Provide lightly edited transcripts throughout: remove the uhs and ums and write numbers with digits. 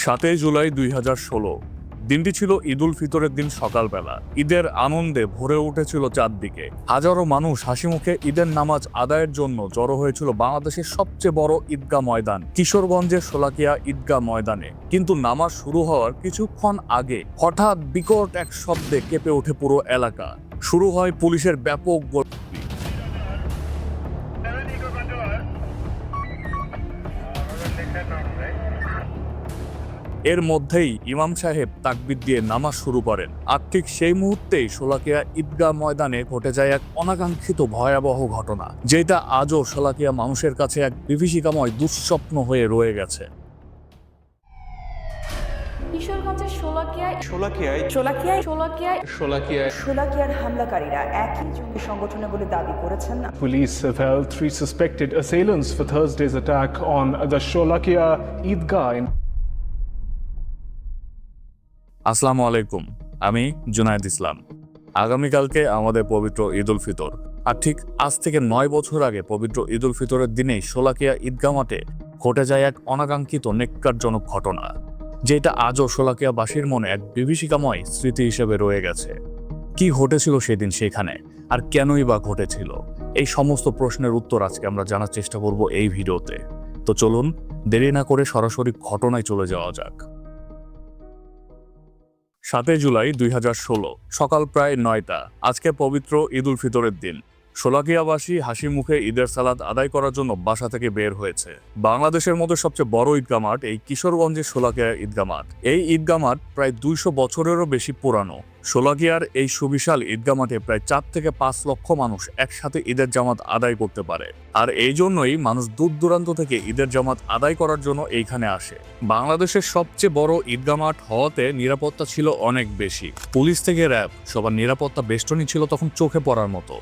7 জুলাই 2016 দিনটি ছিল ঈদ উল ফিতরের দিন। সকালবেলা ঈদের আনন্দে ভরে উঠেছিল চারদিকে। হাজারো মানুষ হাসিমুখে ঈদের নামাজ আদায়ের জন্য জড়ো হয়েছিল বাংলাদেশের সবচেয়ে বড় ঈদগাহ ময়দান কিশোরগঞ্জের শোলাকিয়া ঈদগাহ ময়দানে। কিন্তু নামাজ শুরু হওয়ার কিছুক্ষণ আগে হঠাৎ বিকট এক শব্দে কেঁপে ওঠে পুরো এলাকা। শুরু হয় পুলিশের ব্যাপক এর মধ্যেই ইমাম সাহেব তাকবীর দিয়ে নামাজ শুরু করেন। আর ঠিক সেই মুহূর্তেই শোলাকিয়া ঈদগাহ ময়দানে ঘটে যায় এক অনাকাঙ্ক্ষিত ভয়াবহ ঘটনা, যেটা আজও শোলাকিয়া মানুষের কাছে এক বিভীষিকাময় দুঃস্বপ্ন হয়ে রয়ে গেছে। কিশোরগঞ্জের শোলাকিয়ার হামলাকারীরা একই জঙ্গি সংগঠনে বলে দাবি করেছেন। Police have held 3 suspected assailants for Thursday's attack on the Sholakia Eidgah. আসসালামু আলাইকুম, আমি জুনায়েদ ইসলাম। আগামীকালকে আমাদের পবিত্র ঈদ উল ফিতর, আর ঠিক আজ থেকে 9 বছর আগে পবিত্র ঈদ উল ফিতরের দিনেই শোলাকিয়া ঈদগাহ মাঠে ঘটে যায় এক অনাকাঙ্ক্ষিত নেককারজনক ঘটনা, যেটা আজও শোলাকিয়াবাসীর মনে এক বিভীষিকাময় স্মৃতি হিসেবে রয়ে গেছে। কি ঘটেছিল সেদিন সেখানে, আর কেনই বা ঘটেছিল? এই সমস্ত প্রশ্নের উত্তর আজকে আমরা জানার চেষ্টা করব এই ভিডিওতে। তো চলুন দেরি না করে সরাসরি ঘটনায় চলে যাওয়া যাক। 7 জুলাই 2016 সকাল প্রায় 9টা। আজকে পবিত্র ঈদ উল ফিতরের দিন। শোলাকিয়াবাসী হাসি মুখে ঈদের সালাত আদায় করার জন্য বাসা থেকে বের হয়েছে। বাংলাদেশের মধ্যে সবচেয়ে বড় ঈদগাহ মাঠ এই কিশোরগঞ্জের শোলাকিয়া ঈদগাহ মাঠ। এই ঈদগাহ মাঠ প্রায় 200 বছরেরও বেশি পুরানো। শোলাকিয়ার এই সুবিশাল ঈদগাহ মাঠে প্রায় 4 থেকে 5 লক্ষ মানুষ একসাথে ঈদের জামাত আদায় করতে পারে। আর এই জন্যই মানুষ দূর দূরান্ত থেকে ঈদের জামাত আদায় করার জন্য এইখানে আসে। বাংলাদেশের সবচেয়ে বড় ঈদগাহ মাঠ হওয়াতে নিরাপত্তা ছিল অনেক বেশি। পুলিশ থেকে র্যাব সবার নিরাপত্তা বেষ্টনী ছিল তখন চোখে পড়ার মতো।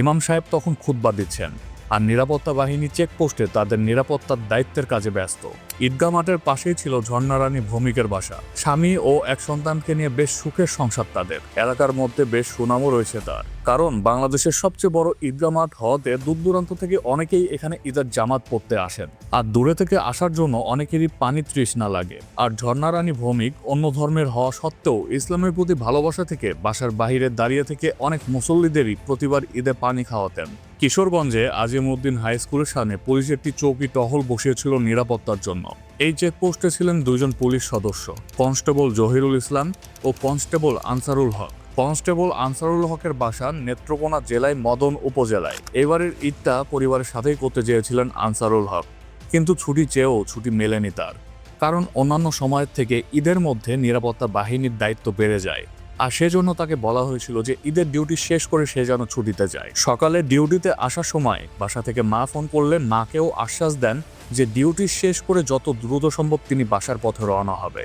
ইমাম সাহেব তখন খুতবা দিচ্ছেন, আর নিরাপত্তা বাহিনী চেকপোস্টে তাদের নিরাপত্তার দায়িত্বের কাজে ব্যস্ত। ঈদগাহ মাঠের পাশেই ছিল ঝর্ণা রানী ভৌমিকের বাসা। স্বামী ও এক সন্তানকে নিয়ে বেশ সুখের সংসার তাদের। এলাকার মধ্যে বেশ সুনামও রয়েছে তার, কারণ বাংলাদেশের সবচেয়ে বড় ঈদগাহ মাঠ হওয়াতে দূর দূরান্ত থেকে অনেকেই এখানে ঈদের জামাত পড়তে আসেন। আর দূরে থেকে আসার জন্য অনেকেরই পানি তৃষ্ণা লাগে। আর ঝর্ণা রানী ভৌমিক অন্য ধর্মের হওয়া সত্ত্বেও ইসলামের প্রতি ভালোবাসা থেকে বাসার বাহিরে দাঁড়িয়ে থেকে অনেক মুসল্লিদেরই প্রতিবার ঈদে পানি খাওয়াতেন। কিশোরগঞ্জে আজিমউদ্দিন হাই স্কুলের সামনে পুলিশ একটি চৌকি টহল বসিয়েছিল নিরাপত্তার জন্য। এই চেকপোস্টে ছিলেন 2 জন পুলিশ সদস্য, কনস্টেবল জহিরুল ইসলাম ও কনস্টেবল আনসারুল হক। কনস্টেবল আনসারুল হকের বাসা নেত্রকোনা জেলায় মদন উপজেলায়। এবারের ঈদটা পরিবারের সাথেই করতে চেয়েছিলেন আনসারুল হক, কিন্তু ছুটি চেয়েও ছুটি মেলেনি তার, কারণ অন্যান্য সময়ের থেকে ঈদের মধ্যে নিরাপত্তা বাহিনীর দায়িত্ব বেড়ে যায়। আর সেজন্য তাকে বলা হয়েছিল যে ঈদের ডিউটি শেষ করে সে যেন ছুটিতে যায়। সকালে ডিউটিতে আসার সময় বাসা থেকে মা ফোন করলে মাকেও আশ্বাস দেন যে ডিউটি শেষ করে যত দ্রুত সম্ভব তিনি বাসার পথে রওনা হবে।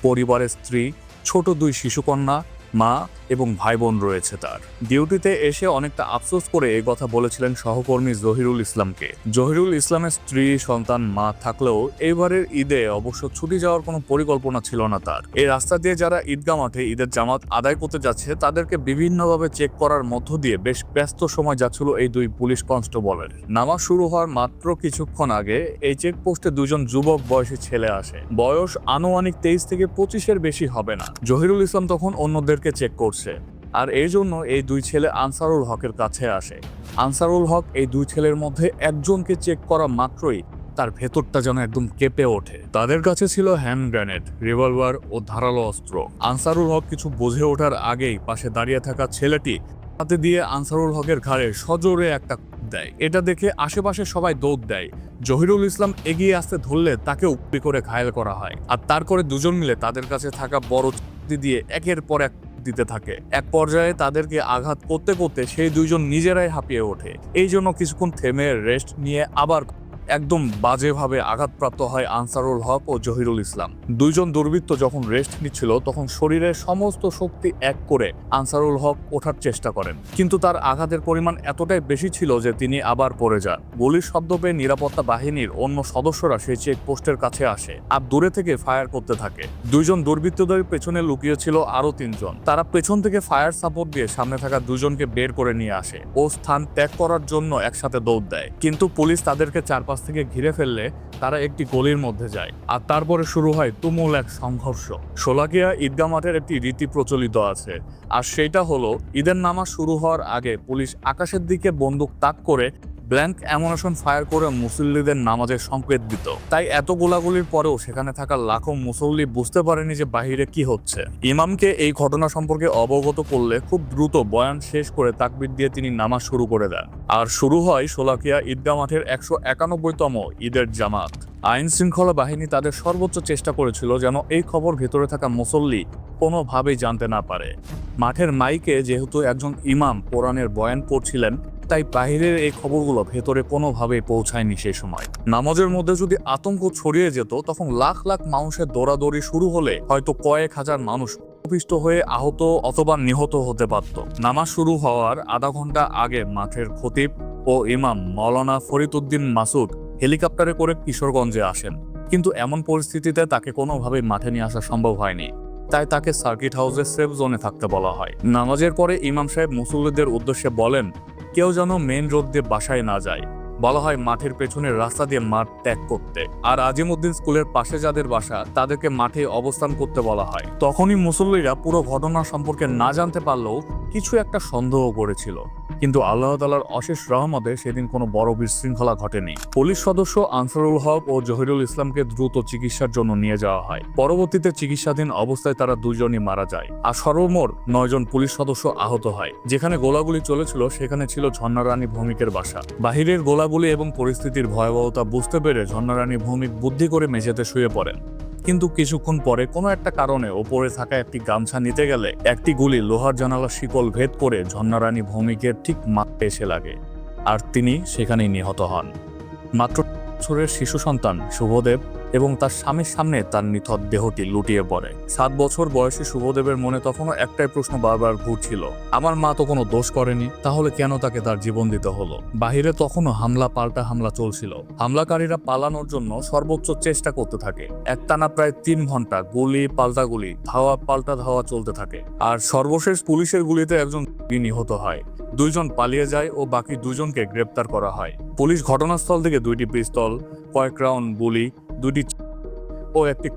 পরিবারের স্ত্রী, ছোট 2 শিশুকন্যা, মা এবং ভাই বোন রয়েছে তার। ডিউটিতে এসে অনেকটা আফসোস করে এই কথা বলেছিলেন সহকর্মী জহিরুল ইসলামকে। জহিরুল ইসলামের স্ত্রী, সন্তান, মা থাকলেও এবারের ঈদে অবশ্য ছুটি যাওয়ার কোনো পরিকল্পনা ছিল না তার। এই রাস্তা দিয়ে যারা ঈদগাহ মাঠে ঈদের জামাত আদায় করতে যাচ্ছে তাদেরকে বিভিন্নভাবে চেক করার মধ্য দিয়ে বেশ ব্যস্ত সময় যাচ্ছিল এই 2 পুলিশ কনস্টেবলের। নামাজ শুরু হওয়ার মাত্র কিছুক্ষণ আগে এই চেকপোস্টে 2 জন যুবক বয়সী ছেলে আসে। বয়স আনুমানিক 23 থেকে 25-এর বেশি হবে না। জহিরুল ইসলাম তখন অন্যদেরকে চেক করছে, আর এই জন্য এই 2 ছেলে আনসারুল হকের কাছে আসে। আনসারুল হক এই 2 ছেলের মধ্যে একজনকে চেক করা মাত্রই তার ভেতরটা যেন একদম কেঁপে ওঠে। তাদের কাছে ছিল হ্যান্ড গ্রেনেড, রিভলভার ও ধারালো অস্ত্র। আনসারুল হক কিছু বুঝে ওঠার আগেই পাশে দাঁড়িয়ে থাকা ছেলেটি হাতে দিয়ে আনসারুল হকের ঘাড়ে সজোরে একটা দেয়। এটা দেখে আশেপাশে সবাই দৌড় দেয়। জহিরুল ইসলাম এগিয়ে আসতে ধরলে তাকে উপরি করে ঘায়েল করা হয়। আর তারপরে 2 জন মিলে তাদের কাছে থাকা বড় দিয়ে একের পর এক দিতে থাকে। এক পর্যায়ে তাদেরকে আঘাত করতে করতে সেই 2 জন নিজেরাই হাঁপিয়ে ওঠে। এই জন্য কিছুক্ষণ থেমে রেস্ট নিয়ে আবার একদম বাজেভাবে আঘাতপ্রাপ্ত হয় আনসারুল হক ও জহিরুল ইসলাম। 2 জন দুর্বৃত্ত যখন রেস্ট নিচ্ছিল তখন শরীরের সমস্ত শক্তি এক করে আনসারুল হক ওঠার চেষ্টা করেন, কিন্তু তার আঘাতের পরিমাণ এতটাই বেশি ছিল যে তিনি আবার পড়ে যান। গুলির শব্দ পেয়ে নিরাপত্তা বাহিনীর অন্য সদস্যরা সেই চেকপোস্টের কাছে আসে আর দূরে থেকে ফায়ার করতে থাকে। 2 জন দুর্বৃত্তদের পেছনে লুকিয়ে ছিল আরো 3 জন। তারা পেছন থেকে ফায়ার সাপোর্ট দিয়ে সামনে থাকা 2 জনকে বের করে নিয়ে আসে ও স্থান ত্যাগ করার জন্য একসাথে দৌড় দেয়, কিন্তু পুলিশ তাদেরকে চারপাশ চারপাশ থেকে ঘিরে ফেললে তারা একটি গলির মধ্যে যায়, আর তারপরে শুরু হয় তুমুল এক সংঘর্ষ। শোলাকিয়া ঈদগাহ মাঠের একটি রীতি প্রচলিত আছে, আর সেইটা হলো ঈদের নামাজ শুরু হওয়ার আগে পুলিশ আকাশের দিকে বন্দুক তাক করে ব্ল্যাঙ্ক অ্যামুনেশন ফায়ার করে মুসল্লিদের নামাজের সংকেত দিত। তাই এত গোলাগুলির পরেও সেখানে থাকা লাখো মুসল্লি বুঝতে পারেনি যে বাহিরে কি হচ্ছে। ইমামকে এই ঘটনা সম্পর্কে অবগত করলে খুব দ্রুত বয়ান শেষ করে তাকবীর দিয়ে তিনি নামাজ শুরু করে দেন, আর শুরু হয় শোলাকিয়া ঈদগাহ মাঠের 191তম ঈদের জামাত। আইন শৃঙ্খলা বাহিনী তাদের সর্বোচ্চ চেষ্টা করেছিল যেন এই খবর ভেতরে থাকা মুসল্লি কোনোভাবেই জানতে না পারে। মাঠের মাইকে যেহেতু একজন ইমাম কোরআনের বয়ান পড়ছিলেন, তাই বাহিরের এই খবরগুলো ভেতরে কোনোভাবেই পৌঁছায়নি। সেই সময় নামাজের মধ্যে যদি আতঙ্ক ছড়িয়ে যেত, তখন লাখ লাখ মানুষের দৌড়াদৌড়ি শুরু হলে হয়তো কয়েক হাজার মানুষ অপিষ্ট হয়ে আহত অথবা নিহত হতে পারত। নামাজ শুরু হওয়ার আধা ঘন্টা আগে মাঠের খতিব ও ইমাম মাওলানা ফরিদ উদ্দিন মাসুদ হেলিকপ্টারে করে কিশোরগঞ্জে আসেন, কিন্তু এমন পরিস্থিতিতে তাকে কোনোভাবেই মাঠে নিয়ে আসা সম্ভব হয়নি। তাই তাকে সার্কিট হাউসের সেফ জোনে থাকতে বলা হয়। নামাজের পরে ইমাম সাহেব মুসল্লিদের উদ্দেশ্যে বলেন কেউ যেন মেইন রোড দিয়ে বাসায় না যায়। বলা হয় মাঠের পেছনের রাস্তা দিয়ে মাঠ ত্যাগ করতে, আর আজিমউদ্দিন স্কুলের পাশে যাদের বাসা তাদেরকে মাঠে অবস্থান করতে বলা হয়। তখনই মুসল্লিরা পুরো ঘটনা সম্পর্কে না জানতে পারলেও কিছু একটা সন্দেহ করেছিল, কিন্তু আল্লাহ তাআলার অশেষ রহমতে সেদিন কোনো বড় বিশৃঙ্খলা ঘটেনি। পুলিশ সদস্য আনসারুল হক ও জহিরুল ইসলামকে দ্রুত চিকিৎসার জন্য নিয়ে যাওয়া হয়। পরবর্তীতে চিকিৎসাধীন অবস্থায় তারা দুজনই মারা যায়, আর সর্বমোট 9 জন পুলিশ সদস্য আহত হয়। যেখানে গোলাগুলি চলেছিল সেখানে ছিল ঝর্ণা রানী ভৌমিকের বাসা। বাহিরের গোলাগুলি এবং পরিস্থিতির ভয়াবহতা বুঝতে পেরে ঝর্ণা রানী ভৌমিক বুদ্ধি করে মেঝেতে শুয়ে পড়েন, কিন্তু কিছুক্ষণ পরে কোনো একটা কারণে ওপরে থাকা একটি গামছা নিতে গেলে একটি গুলি লোহার জানালার শিকল ভেদ করে ঝর্ণা রানী ভৌমিকের ঠিক মাথায় এসে লাগে, আর তিনি সেখানেই নিহত হন। মাত্র বছরের শিশু সন্তান শুভদেব এবং তার স্বামীর সামনে তার নিথর দেহটি লুটিয়ে পড়ে। 7 বছর বয়সী শুভদেবের মনে তখনও একটাই প্রশ্ন বারবার ঘুরছিল, আমার মা তো কোনো দোষ করেনি, তাহলে কেন তাকে তার জীবন দিতে হলো? বাহিরে তখনও হামলা পাল্টা হামলা চলছিল। হামলাকারীরা পালানোর জন্য সর্বোচ্চ চেষ্টা করতে থাকে। একটানা প্রায় 3 ঘন্টা গুলি পাল্টা গুলি, ধাওয়া পাল্টা ধাওয়া চলতে থাকে, আর সর্বশেষ পুলিশের গুলিতে একজন নিহত হয়। 2 জন পালিয়ে যায় ও বাকি 2 জনকে গ্রেপ্তার করা হয়। পুলিশ ঘটনাস্থল থেকে 2টি পিস্তল, কয়েক রাউন্ড গুলি, 2টি ও একটি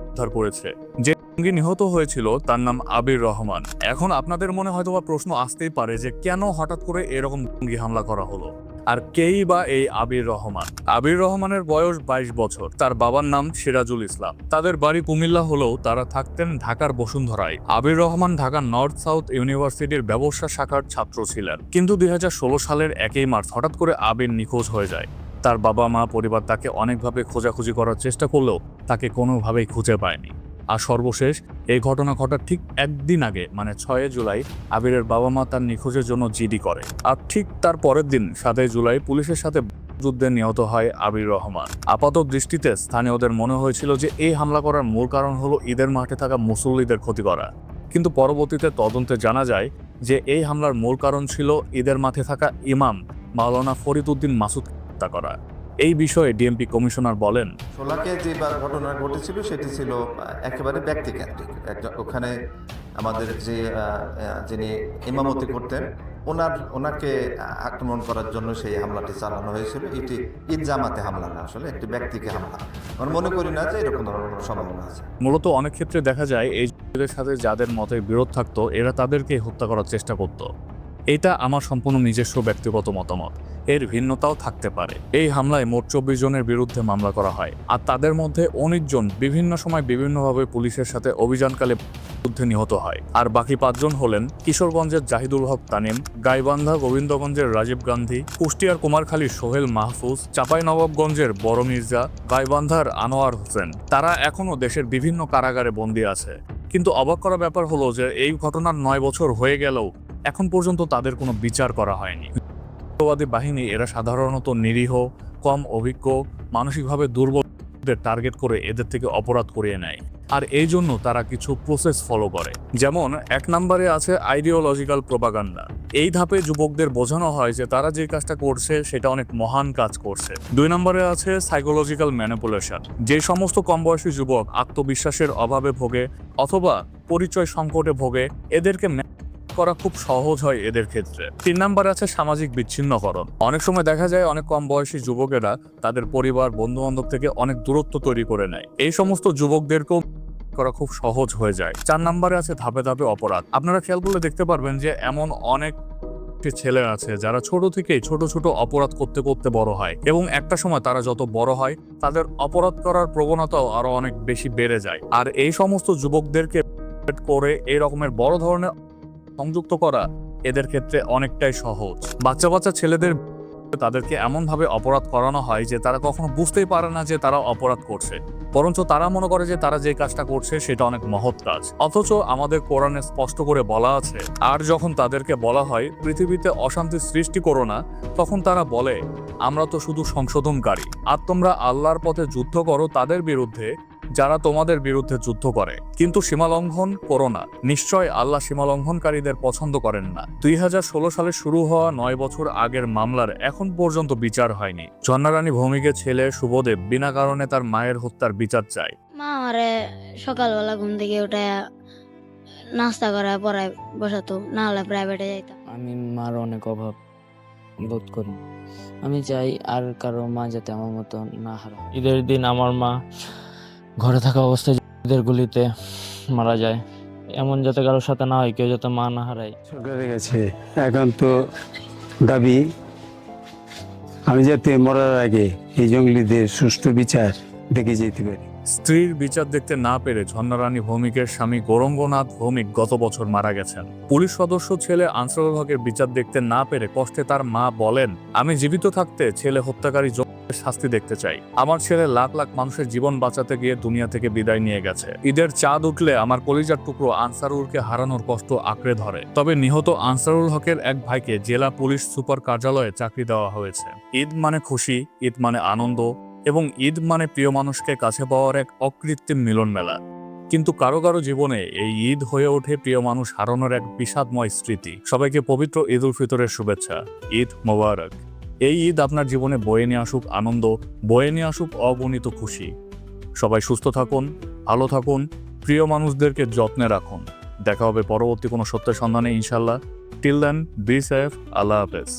উদ্ধার করেছে। যে জঙ্গি নিহত হয়েছিল তার নাম আবির রহমান। এখন আপনাদের মনে হয়তোবা প্রশ্ন আসতেই পারে যে কেন হঠাৎ করে এরকম জঙ্গি হামলা করা হলো, আর কেই বা এই আবির রহমান? আবির রহমানের বয়স 22 বছর। তার বাবার নাম সিরাজুল ইসলাম। তাদের বাড়ি কুমিল্লা হলেও তারা থাকতেন ঢাকার বসুন্ধরায়। আবির রহমান ঢাকা নর্থ সাউথ ইউনিভার্সিটির ব্যবসা শাখার ছাত্র ছিলেন, কিন্তু 2016 সালের 1 মার্চ হঠাৎ করে আবির নিখোঁজ হয়ে যায়। তার বাবা মা পরিবার তাকে অনেকভাবে খোঁজাখুঁজি করার চেষ্টা করলেও তাকে কোনোভাবেই খুঁজে পায়নি। আর সর্বশেষ এই ঘটনা ঘটার ঠিক একদিন আগে মানে 6 জুলাই আবিরের বাবা মা তার নিখোঁজের জন্য জিডি করে, আর ঠিক তার পরের দিন 7 জুলাই পুলিশের সাথে যুদ্ধে নিহত হয় আবির রহমান। আপাত দৃষ্টিতে স্থানীয়দের মনে হয়েছিল যে এই হামলা করার মূল কারণ হলো ঈদের মাঠে থাকা মুসল্লিদের ক্ষতি করা, কিন্তু পরবর্তীতে তদন্তে জানা যায় যে এই হামলার মূল কারণ ছিল ঈদের মাঠে থাকা ইমাম মাওলানা ফরিদ উদ্দিন মাসুদ হত্যা করা। এই বিষয়ে ডিএমপি কমিশনার বলেন, শোলাকিয়ায় যে ঘটনা ঘটেছিল সেটি ছিল একেবারে ব্যক্তিকেন্দ্রিক। ওখানে আমাদের যে যিনি ইমামতি করতেন ওনাকে আক্রমণ করার জন্য সেই হামলাটি চালানো হয়েছিল। এটি ঈদ জামাতে হামলা না, আসলে একটি ব্যক্তিকে হামলা। আমরা মনে করি না যে এরকম ধরনের সম্ভাবনা আছে। মূলত অনেক ক্ষেত্রে দেখা যায় এই যুদ্ধের সাথে যাদের মতে বিরোধ থাকতো এরা তাদেরকে হত্যা করার চেষ্টা করত। এটা আমার সম্পূর্ণ নিজস্ব ব্যক্তিগত মতামত, এর ভিন্নতাও থাকতে পারে। এই হামলায় মোট 24 জনের বিরুদ্ধে মামলা করা হয়, আর তাদের মধ্যে 19 জন বিভিন্ন সময় বিভিন্নভাবে পুলিশের সাথে অভিযানকালে যুদ্ধে নিহত হয়। আর বাকি 5 জন হলেন কিশোরগঞ্জের জাহিদুল হক তানিম, গাইবান্ধা গোবিন্দগঞ্জের রাজীব গান্ধী, কুষ্টিয়ার কুমারখালীর সোহেল মাহফুজ, চাঁপাইনবাবগঞ্জের বড় মির্জা, গাইবান্ধার আনোয়ার হোসেন। তারা এখনও দেশের বিভিন্ন কারাগারে বন্দী আছে। কিন্তু অবাক করা ব্যাপার হলো যে এই ঘটনার 9 বছর হয়ে গেলেও এখন পর্যন্ত তাদের কোনো বিচার করা হয়নি। উগ্রবাদী বাহিনী এরা সাধারণত নিরীহ, কম অভিজ্ঞ, মানসিকভাবে দুর্বলদের টার্গেট করে এদের থেকে অপরাধ করিয়ে নেয়, আর এই জন্য তারা কিছু প্রসেস ফলো করে। যেমন 1 নম্বরে আছে আইডিওলজিক্যাল প্রোপাগান্ডা। এই ধাপে যুবকদের বোঝানো হয় যে তারা যে কাজটা করছে সেটা অনেক মহান কাজ করছে। 2 নম্বরে আছে সাইকোলজিক্যাল ম্যানিপুলেশন। যে সমস্ত কম বয়সী যুবক আত্মবিশ্বাসের অভাবে ভোগে অথবা পরিচয় সংকটে ভোগে, এদেরকে করা খুব সহজ হয় এদের ক্ষেত্রে। 3 নম্বরে আছে সামাজিক বিচ্ছিন্নকরণ। অনেক সময় দেখা যায় অনেক কম বয়সী যুবকেরা তাদের পরিবার বন্ধু বান্ধব থেকে অনেক দূরত্ব তৈরি করে নেয়। এই সমস্ত যুবকদেরকেও করা খুব সহজ হয়ে যায়। 4 নম্বরে আছে ধাপে ধাপে অপরাধ। আপনারা খেয়াল করলে দেখতে পারবেন যে এমন অনেক ছেলে আছে যারা ছোট থেকেই ছোট ছোট অপরাধ করতে করতে বড় হয় এবং একটা সময় তারা যত বড় হয় তাদের অপরাধ করার প্রবণতাও আরো অনেক বেশি বেড়ে যায়। আর এই সমস্ত যুবকদেরকে করে এই রকমের বড় ধরনের সংযুক্ত করা এদের ক্ষেত্রে অনেকটাই সহজ। বাচ্চা বাচ্চা ছেলেদের তাদেরকে এমন ভাবে অপরাধ করানো হয় যে তারা কখনো বুঝতেই পারে না যে তারা অপরাধ করছে, বরঞ্চ তারা মনে করে যে তারা যে কাজটা করছে সেটা অনেক মহৎ কাজ। অথচ আমাদের কোরআনে স্পষ্ট করে বলা আছে, আর যখন তাদেরকে বলা হয় পৃথিবীতে অশান্তি সৃষ্টি করো না, তখন তারা বলে আমরা তো শুধু সংশোধনকারী, আর তোমরা আল্লাহর পথে যুদ্ধ করো তাদের বিরুদ্ধে যারা তোমাদের বিরুদ্ধে যুদ্ধ করে, কিন্তু সীমালঙ্ঘন করো না। নিশ্চয় আল্লাহ সীমালঙ্ঘনকারীদের পছন্দ করেন না। 2016 সালে শুরু হওয়া 9 বছর আগের মামলার এখন পর্যন্ত বিচার হয়নি। ঝর্ণা রানী ভৌমিকের ছেলে শুভদেব বিনা কারণে তার মায়ের হত্যার বিচার চায়। মা আমারে সকালবেলা ঘুম থেকে উঠে নাস্তা করে পড়ায় বসাতো, না হলে প্রাইভেটে যাইতাম। আমি মার অনেক অভাব বোধ করি। আমি চাই আর কারো মা যাতে আমার মতো না হারায়। ঈদের দিন আমার মা ঘরে থাকা অবস্থায় ঈদের গুলিতে মারা যায়, এমন যাতে কারোর সাথে না হয়, কেউ যাতে মা না হারায়। সরকারের কাছে একান্ত দাবি, আমি যাতে মরার আগে এই জঙ্গলিদের সুষ্ঠু বিচার দেখে যেতে পারি। স্ত্রীর বিচার দেখতে না পেরে ঝর্ণা রানী ভৌমিকের স্বামী গৌরঙ্গনাথ ভৌমিক গত বছর মারা গেছেন। পুলিশ সদস্য ছেলে আনসারুল হকের বিচার দেখতে না পেরে কষ্টে তার মা বলেন, আমি জীবিত থাকতে ছেলে হত্যাকারী শাস্তি দেখতে চাই। আমার ছেলে লাখ লাখ মানুষের জীবন বাঁচাতে গিয়ে দুনিয়া থেকে বিদায় নিয়ে গেছে। ঈদের চাঁদ উঠলে আমার কলিজার টুকরো আনসারুলকে হারানোর কষ্ট আঁকড়ে ধরে। তবে নিহত আনসারুল হকের এক ভাইকে জেলা পুলিশ সুপার কার্যালয়ে চাকরি দেওয়া হয়েছে। ঈদ মানে খুশি, ঈদ মানে আনন্দ, এবং ঈদ মানে প্রিয় মানুষকে কাছে পাওয়ার এক অকৃত্রিম মিলন মেলা। কিন্তু কারো কারো জীবনে এই ঈদ হয়ে ওঠে প্রিয় মানুষ হারানোর এক বিষাদময় স্মৃতি। সবাইকে পবিত্র ঈদ উল ফিতরের শুভেচ্ছা। ঈদ মোবারক। এই ঈদ আপনার জীবনে বয়ে নিয়ে আসুক আনন্দ, বয়ে নিয়ে আসুক অগণিত খুশি। সবাই সুস্থ থাকুন, ভালো থাকুন, প্রিয় মানুষদেরকে যত্নে রাখুন। দেখা হবে পরবর্তী কোনো সত্যের সন্ধানে ইনশাল্লাহ। Till then, be safe. আল্লাহ হাফেজ।